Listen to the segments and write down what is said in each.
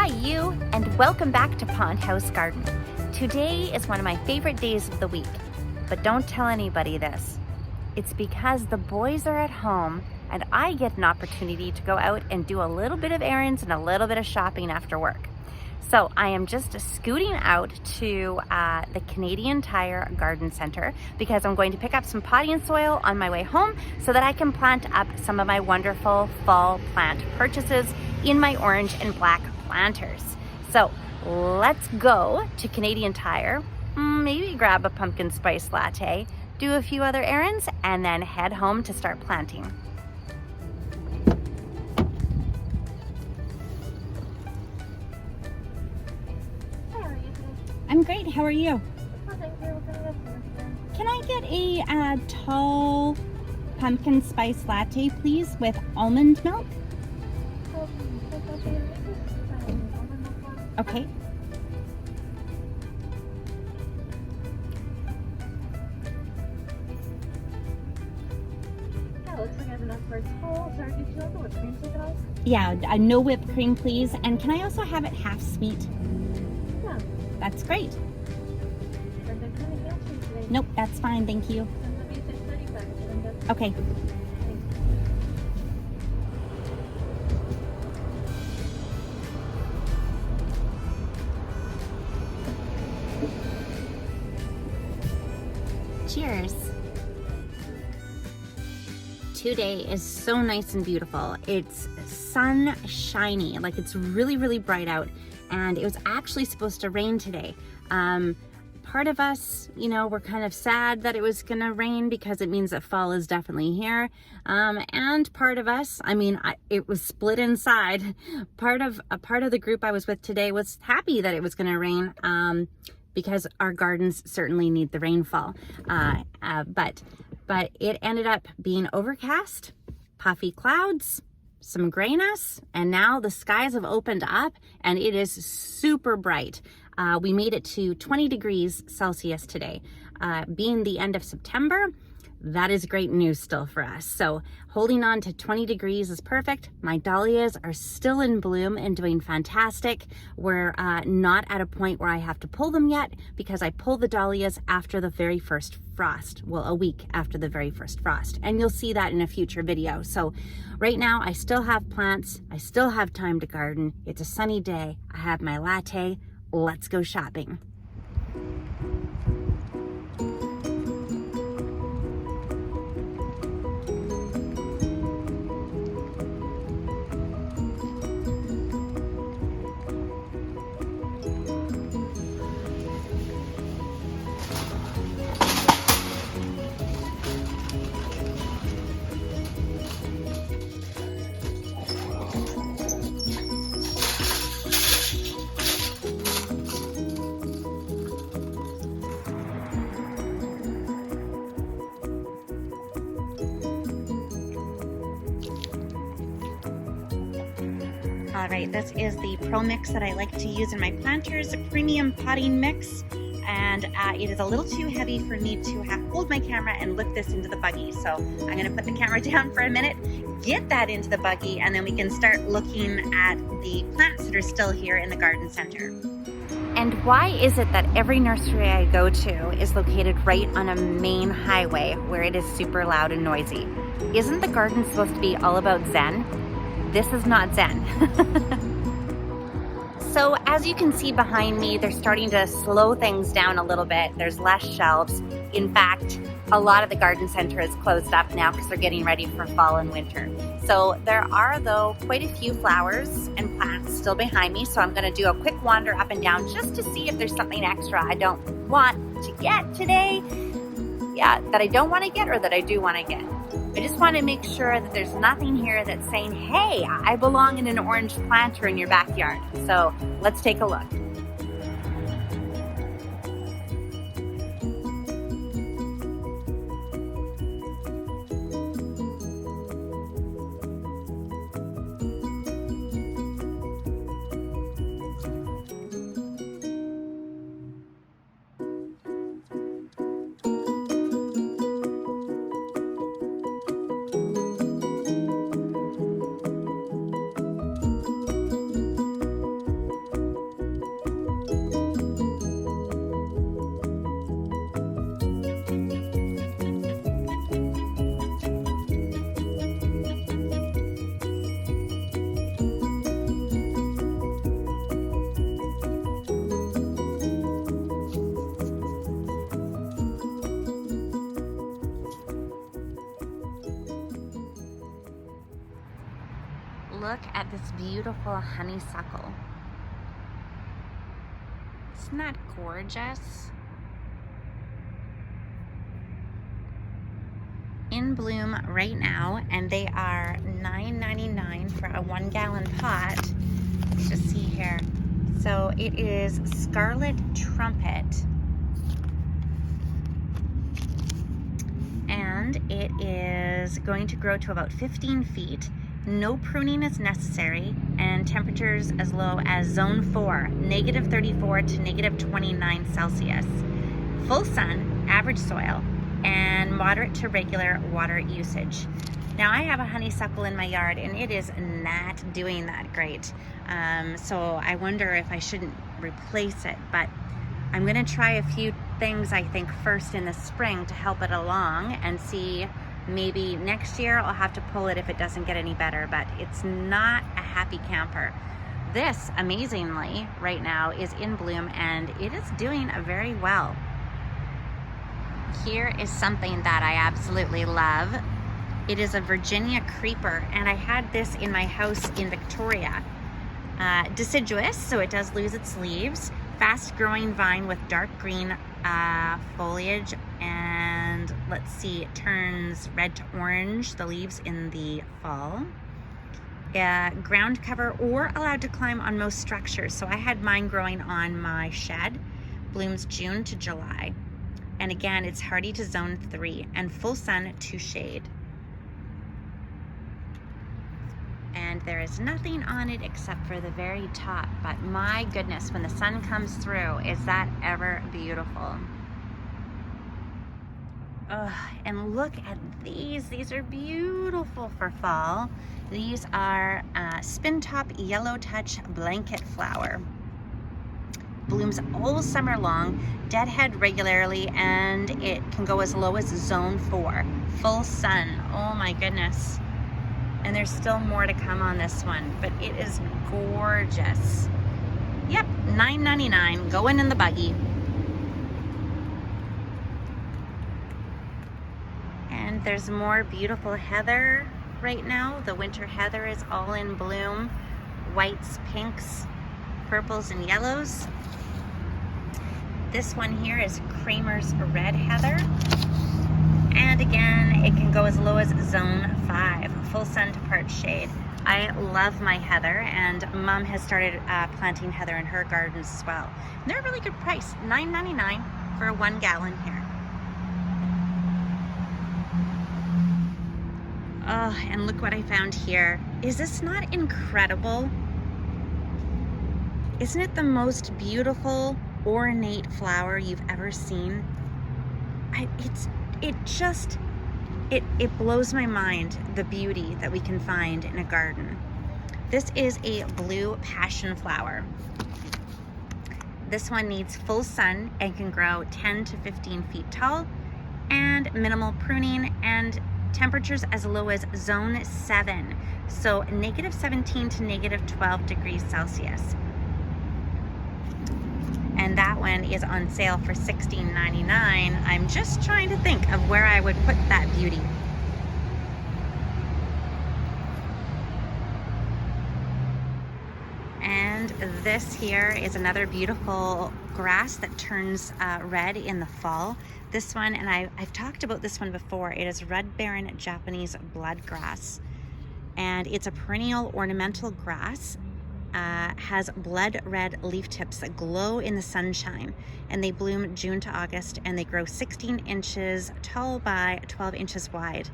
Hi you, and welcome back to Pond House Garden. Today is one of my favorite days of the week, but don't tell anybody this. It's because the boys are at home and I get an opportunity to go out and do a little bit of errands and a little bit of shopping after work. So I am just scooting out to the Canadian Tire Garden Center because I'm going to pick up some potting soil on my way home so that I can plant up some of my wonderful fall plant purchases in my orange and black planters. So let's go to Canadian Tire, maybe grab a pumpkin spice latte, do a few other errands, and then head home to start planting. I'm great. How are you? Can I get a tall pumpkin spice latte, please, with almond milk? Okay. Yeah, looks like I have enough for a tall. Sorry, did you like the whipped cream take it off? Yeah, no whipped cream, please. And can I also have it half sweet? Yeah. That's great. Today. Nope, that's fine. Thank you. Okay. Cheers. Today is so nice and beautiful. It's sunshiny, like it's really, really bright out, and it was actually supposed to rain today. Part of us, you know, we're kind of sad that it was gonna rain because it means that fall is definitely here. And part of us, it was split inside. Part of the group I was with today was happy that it was gonna rain because our gardens certainly need the rainfall. But it ended up being overcast, puffy clouds, some grayness, and now the skies have opened up and it is super bright. We made it to 20 degrees Celsius today. Being the end of September, that is great news still for us. So holding on to 20 degrees is perfect. My dahlias are still in bloom and doing fantastic. We're not at a point where I have to pull them yet because I pull the dahlias after the very first frost. Well, a week after the very first frost. And you'll see that in a future video. So right now I still have plants. I still have time to garden. It's a sunny day. I have my latte. Let's go shopping. All right, this is the Pro Mix that I like to use in my planters, a premium potting mix, and it is a little too heavy for me to hold my camera and lift this into the buggy. So I'm gonna put the camera down for a minute, get that into the buggy, and then we can start looking at the plants that are still here in the garden center. And why is it that every nursery I go to is located right on a main highway where it is super loud and noisy? Isn't the garden supposed to be all about Zen? This is not Zen. So as you can see behind me, they're starting to slow things down a little bit. There's less shelves. In fact, a lot of the garden center is closed up now because they're getting ready for fall and winter. So there are, though, quite a few flowers and plants still behind me. So I'm gonna do a quick wander up and down just to see if there's something extra I don't want to get today. Yeah, that I don't want to get or that I do want to get. I just want to make sure that there's nothing here that's saying, hey, I belong in an orange planter in your backyard. So let's take a look. look at this beautiful honeysuckle. Isn't that gorgeous? In bloom right now, and they are $9.99 for a 1 gallon pot. Let's just see here. So it is Scarlet Trumpet, and it is going to grow to about 15 feet. No pruning is necessary, and temperatures as low as zone 4, -34 to -29 Celsius. Full sun, average soil, and moderate to regular water usage. Now I have a honeysuckle in my yard and it is not doing that great. So I wonder if I shouldn't replace it, but I'm gonna try a few things I think first in the spring to help it along and see. Maybe next year I'll have to pull it if it doesn't get any better, but it's not a happy camper. This, amazingly, right now is in bloom and it is doing very well. Here is something that I absolutely love. It is a Virginia creeper, and I had this in my house in Victoria. Deciduous, so it does lose its leaves. Fast-growing vine with dark green foliage, and let's see, it turns red to orange, the leaves in the fall. Ground cover or allowed to climb on most structures. So I had mine growing on my shed. Blooms June to July. And again, it's hardy to zone 3 and full sun to shade. And there is nothing on it except for the very top, but my goodness, when the sun comes through, is that ever beautiful. And look at these are beautiful for fall. These are spin top yellow touch blanket flower. Blooms all summer long, deadhead regularly, and it can go as low as zone 4. Full sun, oh my goodness. And there's still more to come on this one, but it is gorgeous. Yep, $9.99, going in the buggy. And there's more beautiful heather right now. The winter heather is all in bloom. Whites, pinks, purples, and yellows. This one here is Kramer's red heather. And again, it can go as low as zone 5, full sun to part shade. I love my heather, and Mom has started planting heather in her gardens as well. And they're a really good price, $9.99 for a 1 gallon here. Oh, and look what I found here. Is this not incredible? Isn't it the most beautiful, ornate flower you've ever seen? It blows my mind, the beauty that we can find in a garden. This is a blue passion flower. This one needs full sun and can grow 10 to 15 feet tall, and minimal pruning, and temperatures as low as zone 7, so -17 to -12 degrees Celsius. And that one is on sale for $16.99. I'm just trying to think of where I would put that beauty. And this here is another beautiful grass that turns red in the fall. This one, and I've talked about this one before, it is Red Baron Japanese bloodgrass. And it's a perennial ornamental grass. Has blood red leaf tips that glow in the sunshine, and they bloom June to August, and they grow 16 inches tall by 12 inches wide.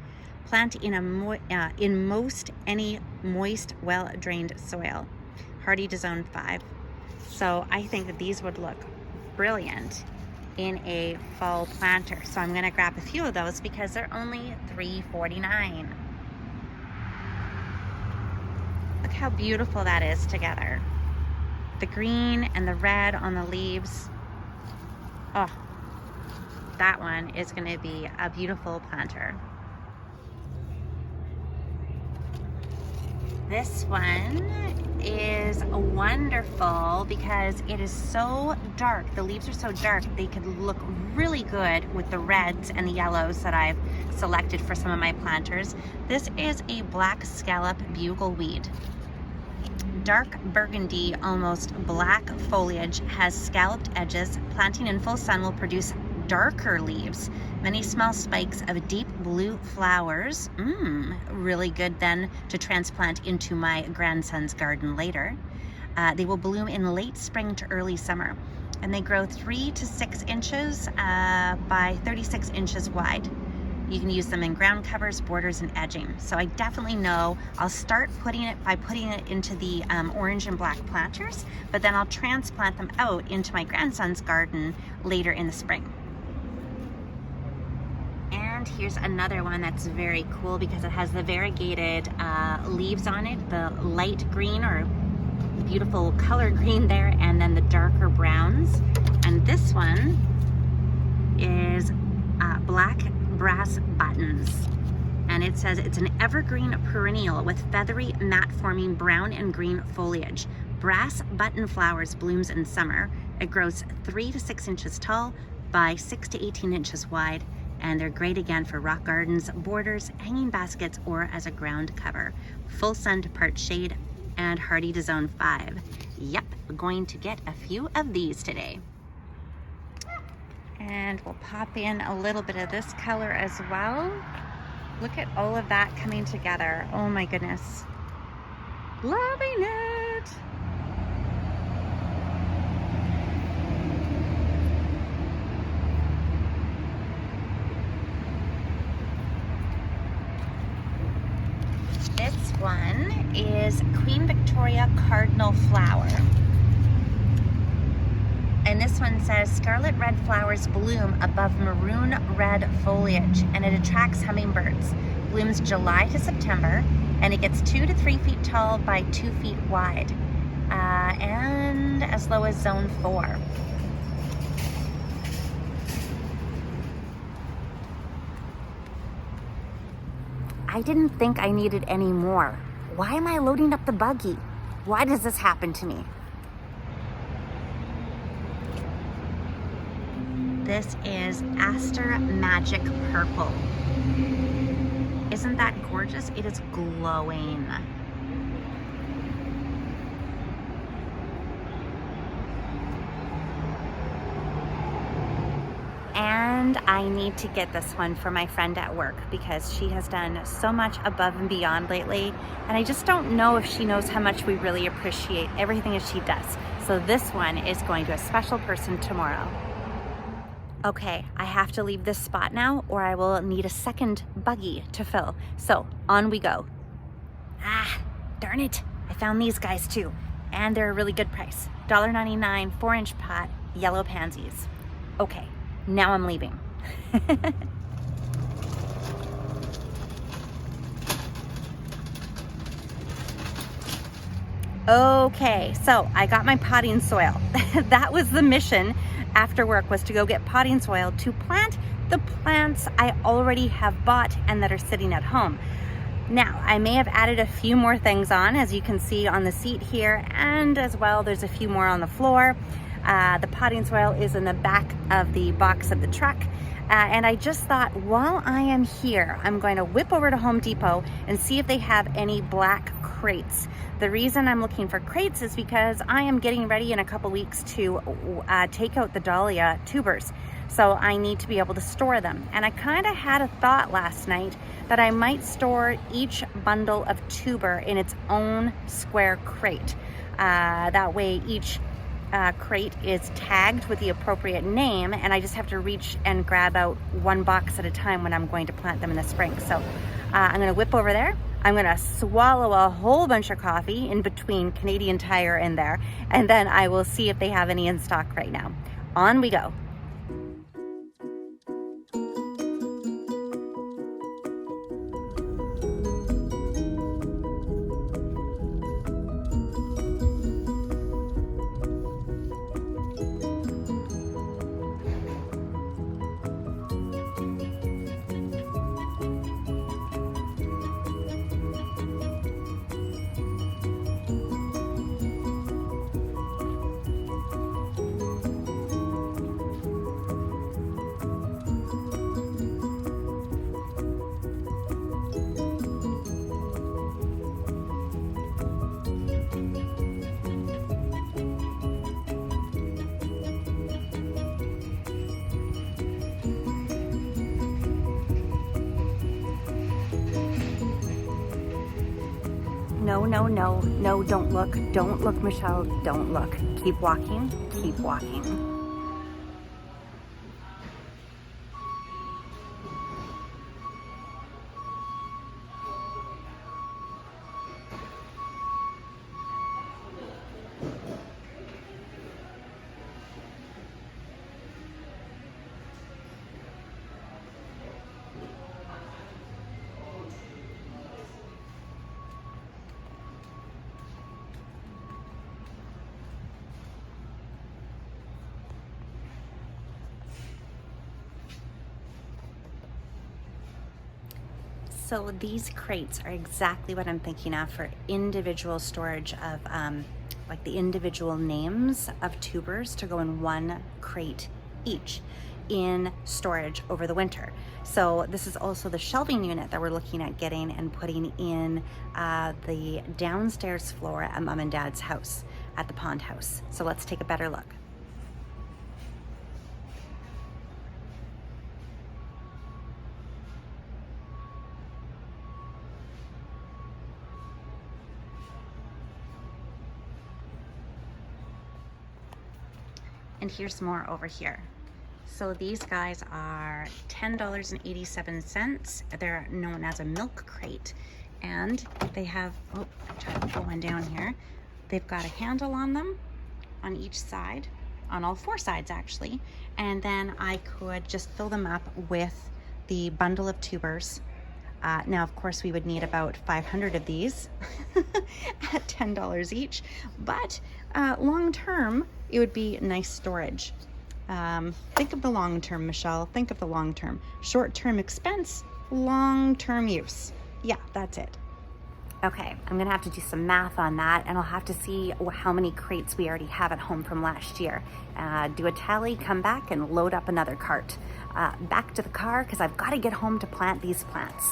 Plant in most any moist, well-drained soil. Hardy to zone 5. So I think that these would look brilliant in a fall planter. So I'm going to grab a few of those because they're only $3.49. Look how beautiful that is together. The green and the red on the leaves. Oh, that one is going to be a beautiful planter. This one is wonderful because it is so dark. The leaves are so dark, they could look really good with the reds and the yellows that I've selected for some of my planters. This is a black scallop bugleweed. Dark burgundy, almost black foliage, has scalloped edges. Planting in full sun will produce darker leaves. Many small spikes of deep blue flowers. Really good then to transplant into my grandson's garden later. They will bloom in late spring to early summer, and they grow 3 to 6 inches by 36 inches wide. You can use them in ground covers, borders, and edging. So I definitely know I'll start putting it into the orange and black planters, but then I'll transplant them out into my grandson's garden later in the spring. And here's another one that's very cool because it has the variegated leaves on it, the light green or beautiful color green there, and then the darker browns. And this one is black brass buttons. And it says it's an evergreen perennial with feathery, mat-forming brown and green foliage. Brass button flowers blooms in summer. It grows 3 to 6 inches tall by 6 to 18 inches wide. And they're great again for rock gardens, borders, hanging baskets, or as a ground cover. Full sun to part shade and hardy to zone 5. Yep, we're going to get a few of these today. And we'll pop in a little bit of this color as well. Look at all of that coming together. Oh my goodness. Loving it. This one is Queen Victoria Cardinal Flower. And this one says scarlet red flowers bloom above maroon red foliage, and it attracts hummingbirds. Blooms July to September, and it gets 2 to 3 feet tall by 2 feet wide, and as low as zone 4. I didn't think I needed any more. Why am I loading up the buggy? Why does this happen to me? This is Aster Magic Purple. Isn't that gorgeous? It is glowing. And I need to get this one for my friend at work because she has done so much above and beyond lately. And I just don't know if she knows how much we really appreciate everything that she does. So this one is going to a special person tomorrow. Okay, I have to leave this spot now or I will need a second buggy to fill. So on we go. Ah, darn it. I found these guys too. And they're a really good price. $1.99, 4-inch pot, yellow pansies. Okay, now I'm leaving. Okay, so I got my potting soil. That was the mission after work, was to go get potting soil to plant the plants I already have bought and that are sitting at home. Now, I may have added a few more things on, as you can see on the seat here, and as well there's a few more on the floor. The potting soil is in the back of the box of the truck. And I just thought, while I am here, I'm going to whip over to Home Depot and see if they have any black crates. The reason I'm looking for crates is because I am getting ready in a couple weeks to take out the dahlia tubers. So I need to be able to store them. And I kind of had a thought last night that I might store each bundle of tuber in its own square crate. That way each crate is tagged with the appropriate name, and I just have to reach and grab out one box at a time when I'm going to plant them in the spring. So I'm going to whip over there. I'm going to swallow a whole bunch of coffee in between Canadian Tire and there, and then I will see if they have any in stock right now. On we go. No, no, no, no, don't look. Don't look, Michelle, don't look. Keep walking, keep walking. So these crates are exactly what I'm thinking of for individual storage of like the individual names of tubers to go in one crate each in storage over the winter. So this is also the shelving unit that we're looking at getting and putting in the downstairs floor at Mom and Dad's house at the pond house. So let's take a better look. And here's more over here. So these guys are $10.87. They're known as a milk crate. And they have, oh, I'm trying to pull one down here. They've got a handle on them on each side, on all four sides actually. And then I could just fill them up with the bundle of tubers. Now, of course, we would need about 500 of these at $10 each, but long term, it would be nice storage. Think of the long term, Michelle. Think of the long term. Short term expense, long term use. Yeah, that's it. Okay, I'm gonna have to do some math on that, and I'll have to see how many crates we already have at home from last year. Do a tally, come back, and load up another cart. Back to the car, because I've got to get home to plant these plants.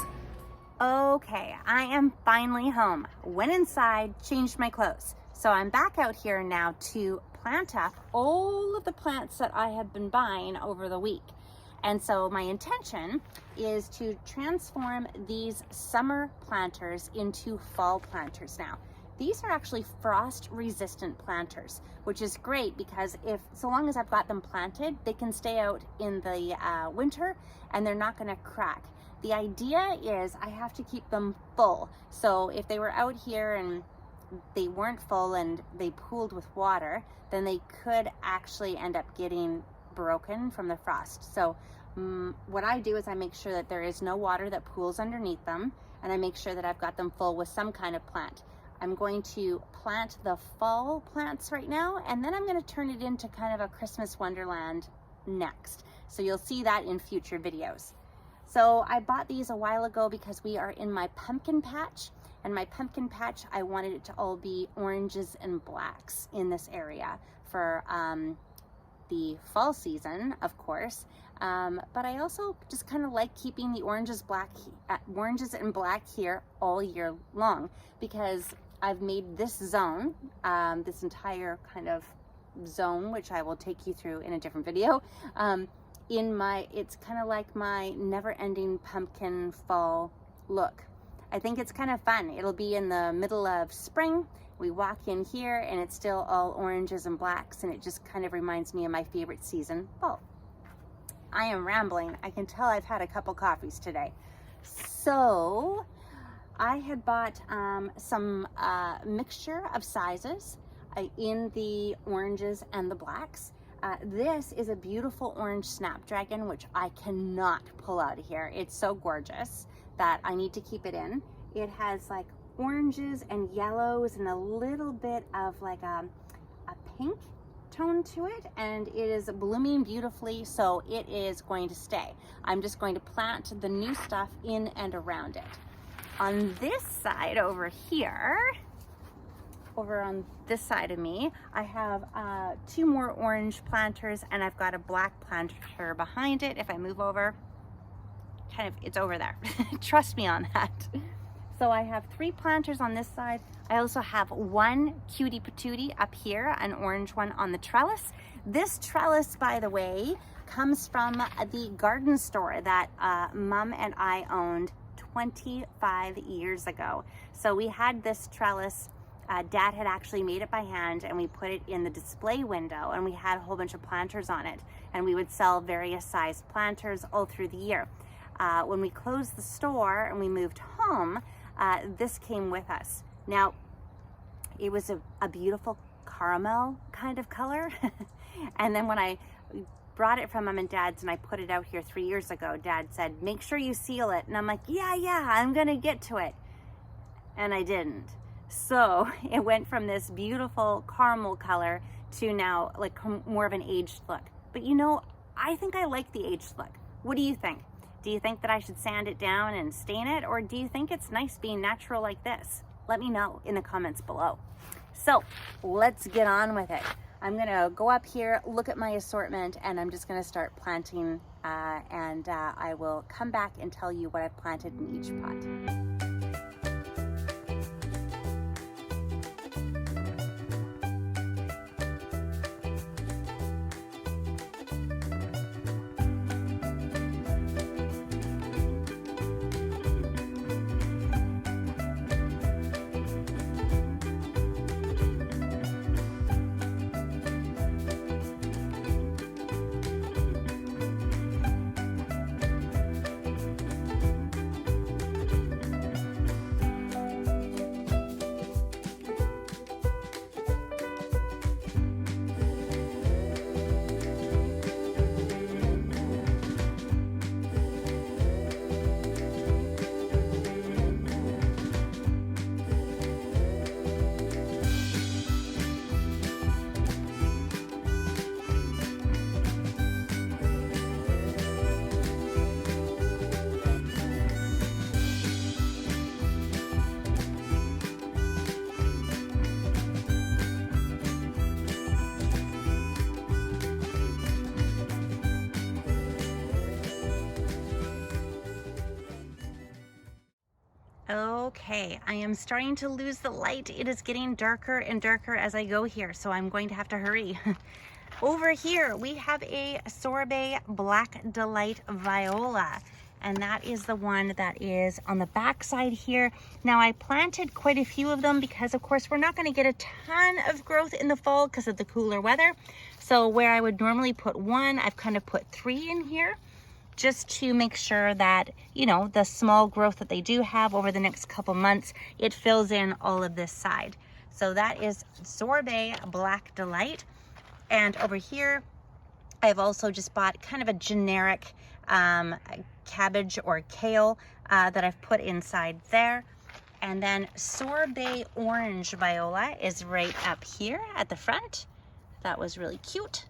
Okay, I am finally home. Went inside, changed my clothes. So I'm back out here now to plant up all of the plants that I have been buying over the week. And so my intention is to transform these summer planters into fall planters now. These are actually frost resistant planters, which is great because so long as I've got them planted, they can stay out in the winter and they're not gonna crack. The idea is I have to keep them full. So if they were out here and they weren't full and they pooled with water, then they could actually end up getting broken from the frost. So what I do is I make sure that there is no water that pools underneath them, and I make sure that I've got them full with some kind of plant. I'm going to plant the fall plants right now, and then I'm going to turn it into kind of a Christmas wonderland next. So you'll see that in future videos. So I bought these a while ago because we are in my pumpkin patch, and my pumpkin patch, I wanted it to all be oranges and blacks in this area for the fall season, of course. But I also just kind of like keeping the oranges and black here all year long, because I've made this zone, this entire kind of zone, which I will take you through in a different video, it's kind of like my never-ending pumpkin fall look. I think it's kind of fun. It'll be in the middle of spring. We walk in here and it's still all oranges and blacks, and it just kind of reminds me of my favorite season, fall. I am rambling. I can tell I've had a couple coffees today. So I had bought some mixture of sizes in the oranges and the blacks. This is a beautiful orange snapdragon, which I cannot pull out of here. It's so gorgeous that I need to keep it in. It has like oranges and yellows and a little bit of like a pink tone to it, and it is blooming beautifully, so it is going to stay. I'm just going to plant the new stuff in and around it. On this side over here, over on this side of me, I have 2 more orange planters, and I've got a black planter behind it. If I move over, it's over there. Trust me on that. So I have 3 planters on this side. I also have 1 cutie patootie up here, an orange one on the trellis. This trellis, by the way, comes from the garden store that Mom and I owned 25 years ago. So we had this trellis, Dad had actually made it by hand, and we put it in the display window, and we had a whole bunch of planters on it, and we would sell various sized planters all through the year. When we closed the store and we moved home, this came with us. Now, it was a beautiful caramel kind of color. And then when I brought it from Mom and Dad's and I put it out here 3 years ago, Dad said, make sure you seal it. And I'm like, yeah, I'm gonna get to it. And I didn't. So it went from this beautiful caramel color to now like more of an aged look. But you know, I think I like the aged look. What do you think? Do you think that I should sand it down and stain it? Or do you think it's nice being natural like this? Let me know in the comments below. So let's get on with it. I'm gonna go up here, look at my assortment, and I'm just gonna start planting, and I will come back and tell you what I've planted in each pot. Okay, I am starting to lose the light. It is getting darker and darker as I go here, so I'm going to have to hurry. Over here, we have a Sorbet Black Delight Viola, and that is the one that is on the back side here. Now, I planted quite a few of them because, of course, we're not going to get a ton of growth in the fall because of the cooler weather. So where I would normally put one, I've kind of put 3 in here, just to make sure that, you know, the small growth that they do have over the next couple months, it fills in all of this side. So that is Sorbet Black Delight. And over here, I've also just bought kind of a generic cabbage or kale that I've put inside there. And then Sorbet Orange Viola is right up here at the front. That was really cute.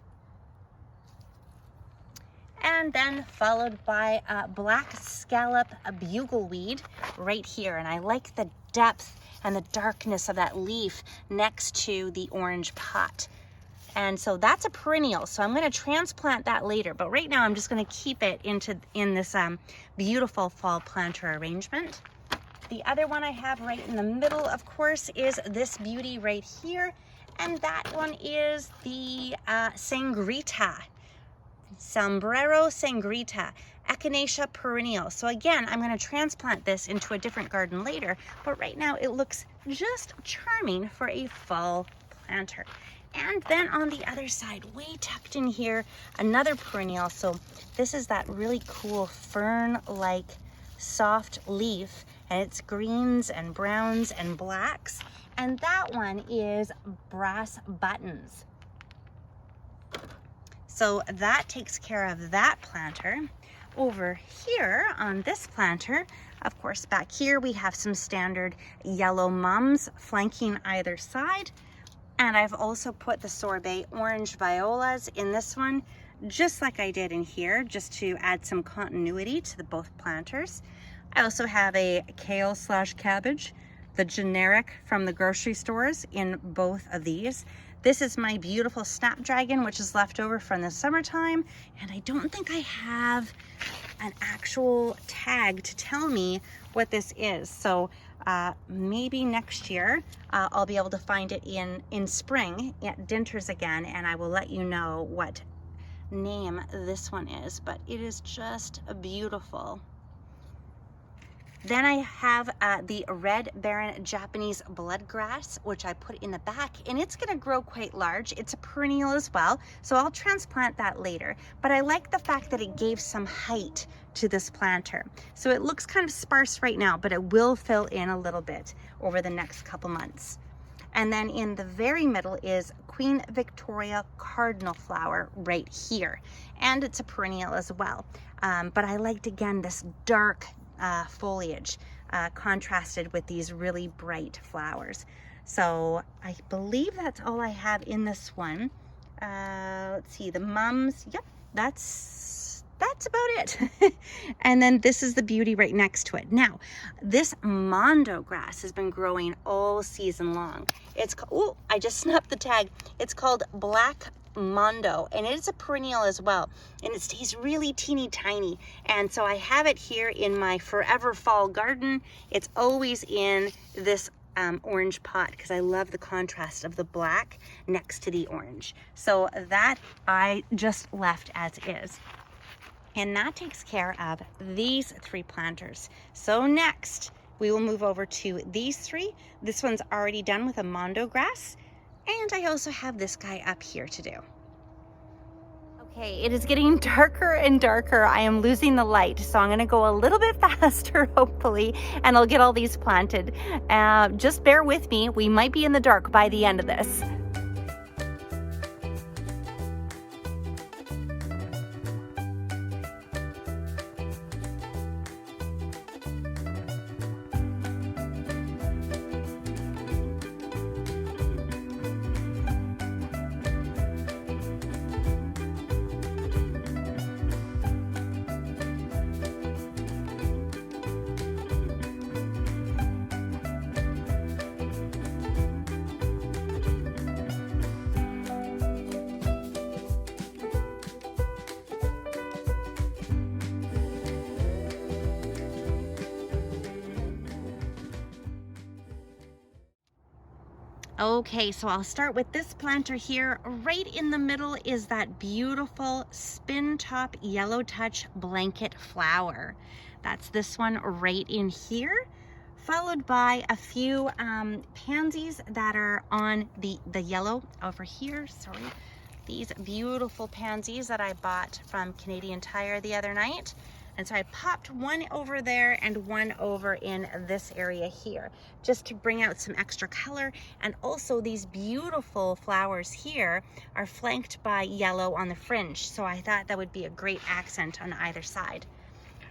And then followed by Black Scallop Bugleweed right here. And I like the depth and the darkness of that leaf next to the orange pot. And so that's a perennial. So I'm going to transplant that later. But right now I'm just going to keep it in this beautiful fall planter arrangement. The other one I have right in the middle, of course, is this beauty right here. And that one is the Sangrita. Sombrero Sangrita, Echinacea perennial. So again, I'm going to transplant this into a different garden later, but right now it looks just charming for a fall planter. And then on the other side, way tucked in here, another perennial. So this is that really cool fern-like soft leaf, and it's greens and browns and blacks. And that one is Brass Buttons. So that takes care of that planter. Over here on this planter, of course, back here we have some standard yellow mums flanking either side. And I've also put the Sorbet Orange Violas in this one, just like I did in here, just to add some continuity to the both planters. I also have a kale / cabbage, the generic from the grocery stores, in both of these. This is my beautiful Snapdragon, which is left over from the summertime, and I don't think I have an actual tag to tell me what this is. So maybe next year I'll be able to find it in spring at Dinter's again, and I will let you know what name this one is, but it is just beautiful. Then I have the Red Baron Japanese bloodgrass, which I put in the back, and it's gonna grow quite large. It's a perennial as well, so I'll transplant that later. But I like the fact that it gave some height to this planter. So it looks kind of sparse right now, but it will fill in a little bit over the next couple months. And then in the very middle is Queen Victoria cardinal flower right here. And it's a perennial as well. But I liked, again, this dark foliage contrasted with these really bright flowers. So I believe that's all I have in this one. Let's see, the mums, yep, that's about it. And then this is the beauty right next to it. Now, this mondo grass has been growing all season long. It's, oh, I just snapped the tag. It's called Black Mondo, and it is a perennial as well, and it stays really teeny tiny. And so I have it here in my forever fall garden. It's always in this orange pot because I love the contrast of the black next to the orange. So that I just left as is. And that takes care of these 3 planters. So next we will move over to these 3. This one's already done with a mondo grass. And I also have this guy up here to do. Okay, it is getting darker and darker. I am losing the light, so I'm gonna go a little bit faster, hopefully, and I'll get all these planted. Just bear with me. We might be in the dark by the end of this. Okay, so I'll start with this planter here. Right in the middle is that beautiful spin top yellow touch blanket flower. That's this one right in here, followed by a few pansies that are on the yellow over here. Sorry, these beautiful pansies that I bought from Canadian Tire the other night. And so I popped one over there and one over in this area here, just to bring out some extra color. And also these beautiful flowers here are flanked by yellow on the fringe. So I thought that would be a great accent on either side.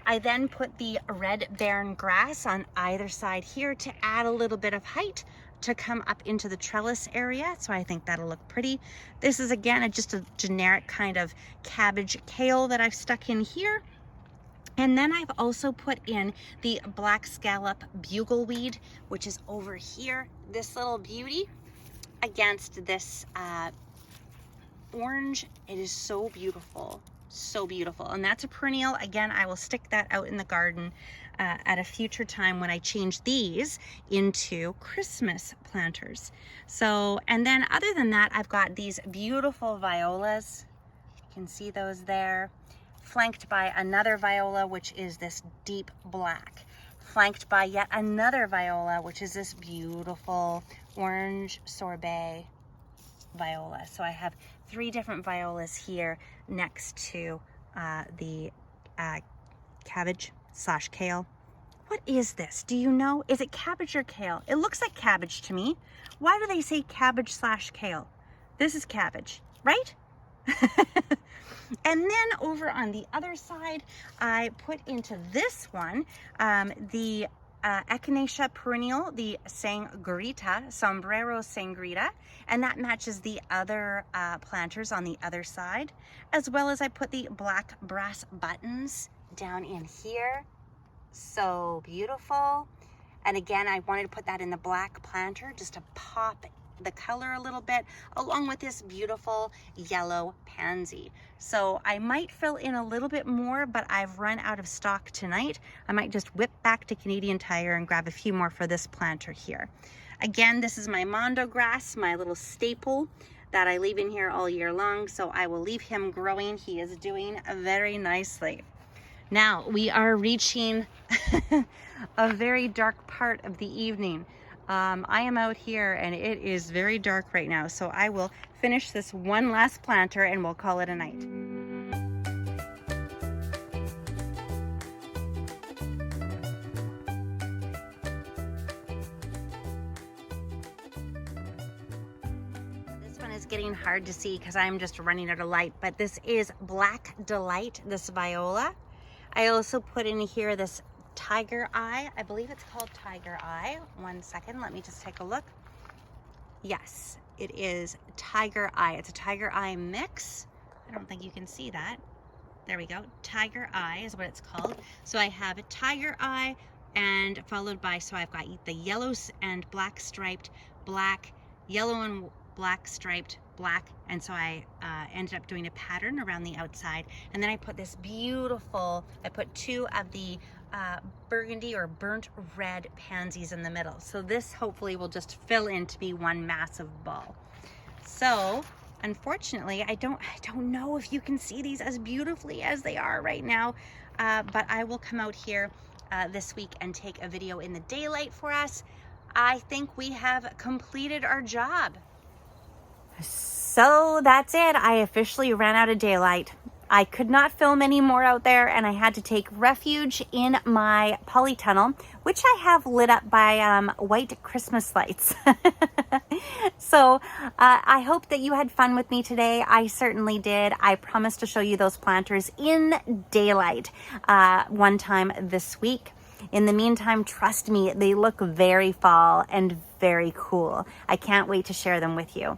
I then put the red Baron grass on either side here to add a little bit of height to come up into the trellis area. So I think that'll look pretty. This is again, just a generic kind of cabbage kale that I've stuck in here. And then I've also put in the black scallop bugleweed, which is over here, this little beauty against this orange. It is so beautiful, so beautiful. And that's a perennial. Again, I will stick that out in the garden at a future time when I change these into Christmas planters. So, and then other than that, I've got these beautiful violas. You can see those there, flanked by another viola, which is this deep black, flanked by yet another viola, which is this beautiful orange sorbet viola. So I have 3 different violas here next to the cabbage / kale. What is this? Do you know? Is it cabbage or kale? It looks like cabbage to me. Why do they say cabbage / kale? This is cabbage, right? And then over on the other side, I put into this one the Echinacea perennial, the Sangrita, Sombrero Sangrita, and that matches the other planters on the other side, as well as I put the black brass buttons down in here. So beautiful. And again, I wanted to put that in the black planter just to pop the color a little bit, along with this beautiful yellow pansy. So I might fill in a little bit more, but I've run out of stock tonight. I might just whip back to Canadian Tire and grab a few more for this planter here. Again, this is my mondo grass, my little staple that I leave in here all year long. So I will leave him growing. He is doing very nicely. Now we are reaching a very dark part of the evening. I am out here and it is very dark right now, so I will finish this one last planter and we'll call it a night. This one is getting hard to see because I'm just running out of light, but this is Black Delight, this viola. I also put in here this Tiger Eye. I believe it's called Tiger Eye. One second, let me just take a look. Yes, it is Tiger Eye. It's a Tiger Eye mix. I don't think you can see that. There we go. Tiger Eye is what it's called. So I have a Tiger Eye and followed by, so I've got the yellows and black striped, black, yellow and black striped, black, and so I ended up doing a pattern around the outside, and then I put this beautiful, I put two of the burgundy or burnt red pansies in the middle. So this hopefully will just fill in to be one massive ball. So unfortunately, I don't know if you can see these as beautifully as they are right now, but I will come out here this week and take a video in the daylight for us. I think we have completed our job. So that's it. I officially ran out of daylight. I could not film any more out there, and I had to take refuge in my polytunnel, which I have lit up by white Christmas lights. So I hope that you had fun with me today. I certainly did. I promised to show you those planters in daylight one time this week. In the meantime, trust me, they look very fall and very cool. I can't wait to share them with you.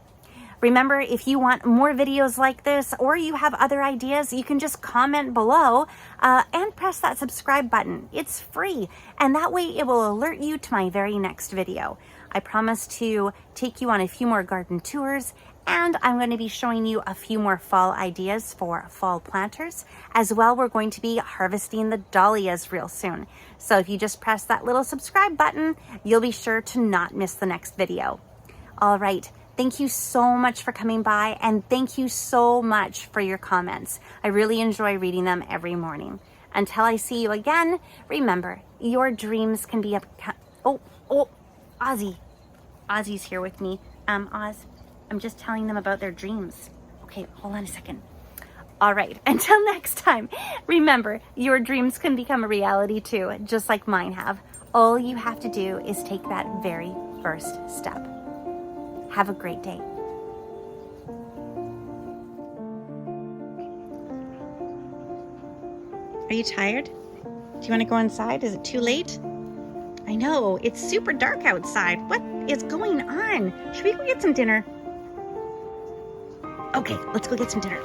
Remember, if you want more videos like this or you have other ideas, you can just comment below and press that subscribe button. It's free, and that way it will alert you to my very next video. I promise to take you on a few more garden tours, and I'm going to be showing you a few more fall ideas for fall planters. As well, we're going to be harvesting the dahlias real soon. So if you just press that little subscribe button, you'll be sure to not miss the next video. All right. Thank you so much for coming by, and thank you so much for your comments. I really enjoy reading them every morning. Until I see you again, remember, your dreams can be Ozzy. Ozzy's here with me. Oz, I'm just telling them about their dreams. Okay, hold on a second. All right, until next time, remember, your dreams can become a reality too, just like mine have. All you have to do is take that very first step. Have a great day. Are you tired? Do you want to go inside? Is it too late? I know, it's super dark outside. What is going on? Should we go get some dinner? Okay, let's go get some dinner.